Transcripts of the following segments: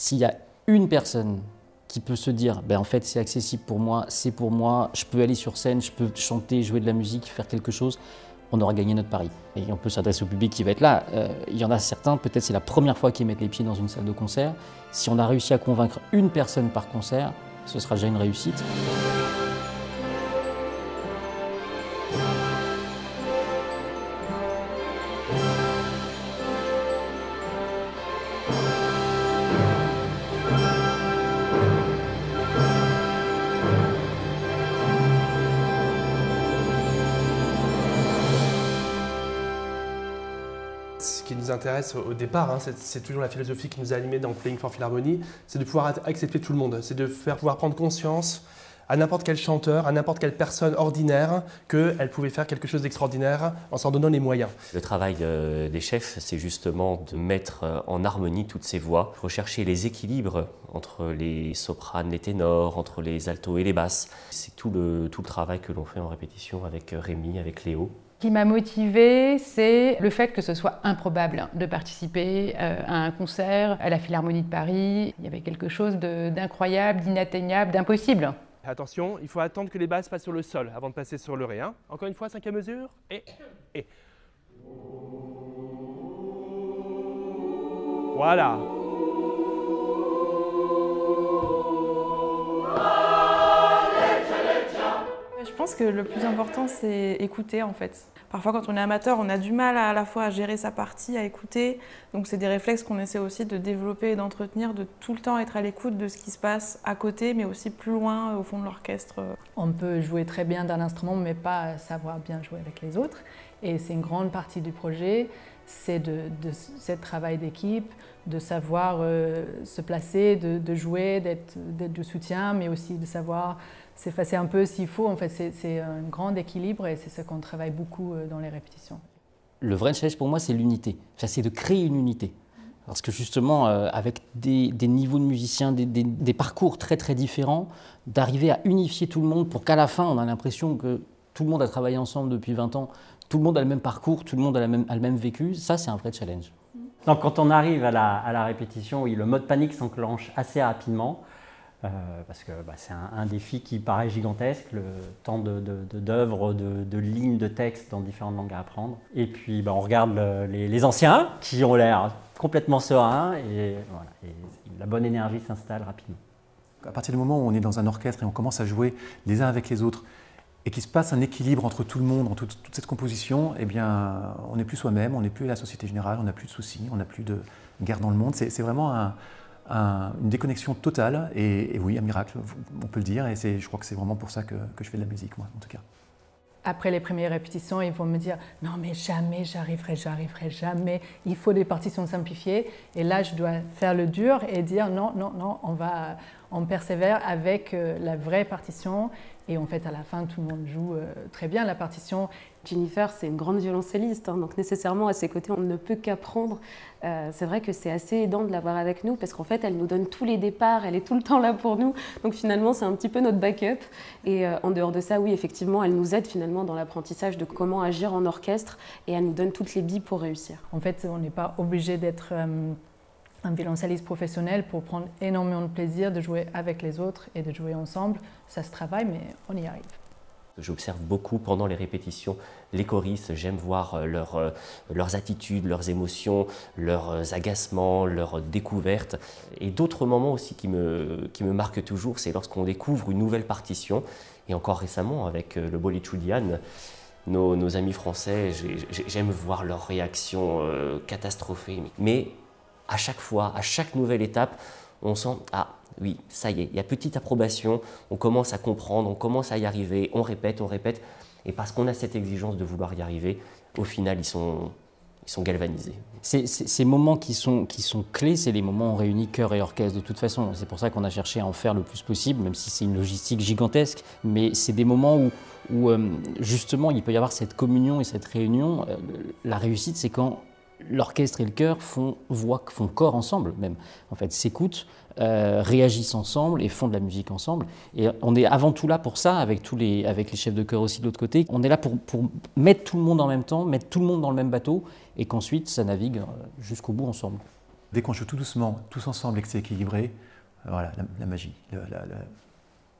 S'il y a une personne qui peut se dire ben en fait c'est accessible pour moi, c'est pour moi, je peux aller sur scène, je peux chanter, jouer de la musique, faire quelque chose, on aura gagné notre pari. Et on peut s'adresser au public qui va être là. Il y en a certains, peut-être c'est la première fois qu'ils mettent les pieds dans une salle de concert. Si on a réussi à convaincre une personne par concert, ce sera déjà une réussite. Ce qui nous intéresse au départ, c'est toujours la philosophie qui nous a animés dans Playing for Philharmonie, c'est de pouvoir accepter tout le monde, c'est de pouvoir prendre conscience à n'importe quel chanteur, à n'importe quelle personne ordinaire, qu'elle pouvait faire quelque chose d'extraordinaire en s'en donnant les moyens. Le travail des chefs, c'est justement de mettre en harmonie toutes ces voix, rechercher les équilibres entre les sopranes, les ténors, entre les altos et les basses. C'est tout le travail que l'on fait en répétition avec Rémi, avec Léo. Ce qui m'a motivée, c'est le fait que ce soit improbable de participer à un concert à la Philharmonie de Paris. Il y avait quelque chose d'incroyable, d'inatteignable, d'impossible. Attention, il faut attendre que les basses passent sur le sol avant de passer sur le ré. Encore une fois, 5e mesure, et. Voilà. Je pense que le plus important, c'est écouter en fait. Parfois, quand on est amateur, on a du mal à la fois à gérer sa partie, à écouter. Donc c'est des réflexes qu'on essaie aussi de développer et d'entretenir, de tout le temps être à l'écoute de ce qui se passe à côté, mais aussi plus loin, au fond de l'orchestre. On peut jouer très bien d'un instrument, mais pas savoir bien jouer avec les autres. Et c'est une grande partie du projet, c'est ce travail d'équipe, de savoir se placer, de jouer, d'être de soutien, mais aussi de savoir s'effacer un peu s'il faut. En fait, c'est un grand équilibre et c'est ce qu'on travaille beaucoup dans les répétitions. Le vrai challenge pour moi, c'est l'unité. C'est de créer une unité. Parce que justement, avec des niveaux de musiciens, des parcours très très différents, d'arriver à unifier tout le monde pour qu'à la fin, on a l'impression que tout le monde a travaillé ensemble depuis 20 ans, tout le monde a le même parcours, tout le monde a le même vécu, ça c'est un vrai challenge. Donc quand on arrive à la répétition, oui, le mode panique s'enclenche assez rapidement, parce que c'est un défi qui paraît gigantesque, le temps d'œuvres, de lignes de texte dans différentes langues à apprendre. Et puis on regarde les anciens qui ont l'air complètement sereins et, voilà, et la bonne énergie s'installe rapidement. À partir du moment où on est dans un orchestre et on commence à jouer les uns avec les autres, et qu'il se passe un équilibre entre tout le monde, entre toute cette composition, eh bien, on n'est plus soi-même, on n'est plus la Société Générale, on n'a plus de soucis, on n'a plus de guerre dans le monde. C'est vraiment une déconnexion totale et oui, un miracle, on peut le dire. Et je crois que c'est vraiment pour ça que je fais de la musique, moi, en tout cas. Après les premières répétitions, ils vont me dire « Non, mais jamais, j'arriverai jamais, il faut des partitions simplifiées. » Et là, je dois faire le dur et dire « Non, non, non, on persévère avec la vraie partition. » Et en fait, à la fin, tout le monde joue très bien la partition. Jennifer, c'est une grande violoncelliste, donc nécessairement à ses côtés, on ne peut qu'apprendre. C'est vrai que c'est assez aidant de l'avoir avec nous parce qu'en fait, elle nous donne tous les départs, elle est tout le temps là pour nous. Donc finalement, c'est un petit peu notre backup. Et en dehors de ça, oui, effectivement, elle nous aide finalement dans l'apprentissage de comment agir en orchestre et elle nous donne toutes les billes pour réussir. En fait, on n'est pas obligé d'être un violoncelliste professionnel pour prendre énormément de plaisir de jouer avec les autres et de jouer ensemble. Ça se travaille, mais on y arrive. J'observe beaucoup pendant les répétitions les choristes, j'aime voir leurs attitudes, leurs émotions, leurs agacements, leurs découvertes. Et d'autres moments aussi qui me marquent toujours, c'est lorsqu'on découvre une nouvelle partition. Et encore récemment, avec le Bollywoodian, nos amis français, j'aime voir leurs réactions catastrophées. Mais à chaque fois, à chaque nouvelle étape, on sent « Ah oui, ça y est, il y a petite approbation, on commence à comprendre, on commence à y arriver, on répète. » Et parce qu'on a cette exigence de vouloir y arriver, au final, ils sont galvanisés. Ces moments qui sont clés, c'est les moments où on réunit chœur et orchestre de toute façon. C'est pour ça qu'on a cherché à en faire le plus possible, même si c'est une logistique gigantesque. Mais c'est des moments où justement, il peut y avoir cette communion et cette réunion. La réussite, c'est quand l'orchestre et le chœur font corps ensemble même, en fait, s'écoutent, réagissent ensemble et font de la musique ensemble. Et on est avant tout là pour ça, avec les chefs de chœur aussi de l'autre côté. On est là pour mettre tout le monde en même temps, mettre tout le monde dans le même bateau et qu'ensuite ça navigue jusqu'au bout ensemble. Dès qu'on joue tout doucement, tous ensemble et que c'est équilibré, voilà, la magie,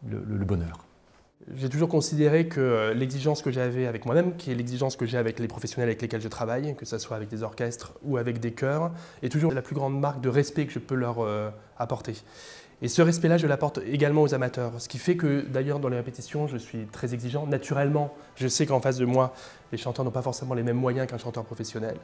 le bonheur. J'ai toujours considéré que l'exigence que j'avais avec moi-même, qui est l'exigence que j'ai avec les professionnels avec lesquels je travaille, que ce soit avec des orchestres ou avec des chœurs, est toujours la plus grande marque de respect que je peux leur apporter. Et ce respect-là, je l'apporte également aux amateurs. Ce qui fait que, d'ailleurs, dans les répétitions, je suis très exigeant. Naturellement, je sais qu'en face de moi, les chanteurs n'ont pas forcément les mêmes moyens qu'un chanteur professionnel.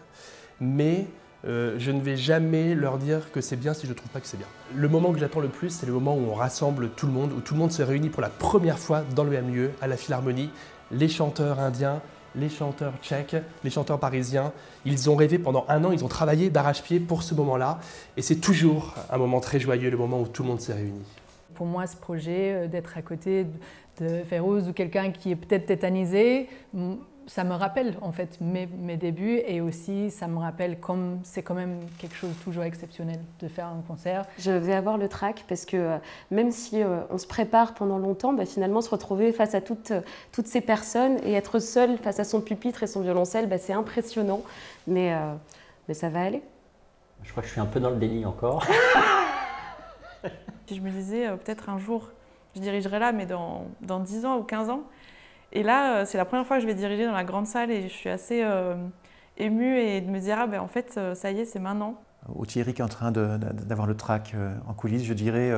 Mais je ne vais jamais leur dire que c'est bien si je ne trouve pas que c'est bien. Le moment que j'attends le plus, c'est le moment où on rassemble tout le monde, où tout le monde se réunit pour la première fois dans le même lieu, à la Philharmonie. Les chanteurs indiens, les chanteurs tchèques, les chanteurs parisiens, ils ont rêvé pendant 1 an, ils ont travaillé d'arrache-pied pour ce moment-là. Et c'est toujours un moment très joyeux, le moment où tout le monde s'est réuni. Pour moi, ce projet, d'être à côté de Férouz ou quelqu'un qui est peut-être tétanisé, ça me rappelle en fait mes débuts et aussi ça me rappelle comme c'est quand même quelque chose de toujours exceptionnel de faire un concert. Je vais avoir le trac parce que même si on se prépare pendant longtemps, finalement se retrouver face à toutes ces personnes et être seul face à son pupitre et son violoncelle, c'est impressionnant, mais ça va aller. Je crois que je suis un peu dans le déni encore. Je me disais peut-être un jour je dirigerai là, mais dans 10 ans ou 15 ans. Et là, c'est la première fois que je vais diriger dans la grande salle et je suis assez émue et de me dire, en fait, ça y est, c'est maintenant. Au Thierry qui est en train d'avoir le trac en coulisses, je dirais,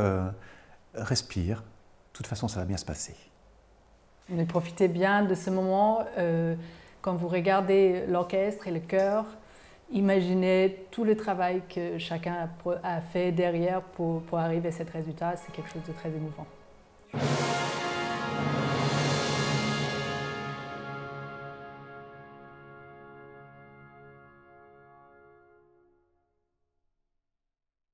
respire, de toute façon, ça va bien se passer. Mais profitez bien de ce moment, quand vous regardez l'orchestre et le chœur, imaginez tout le travail que chacun a fait derrière pour arriver à ce résultat, c'est quelque chose de très émouvant.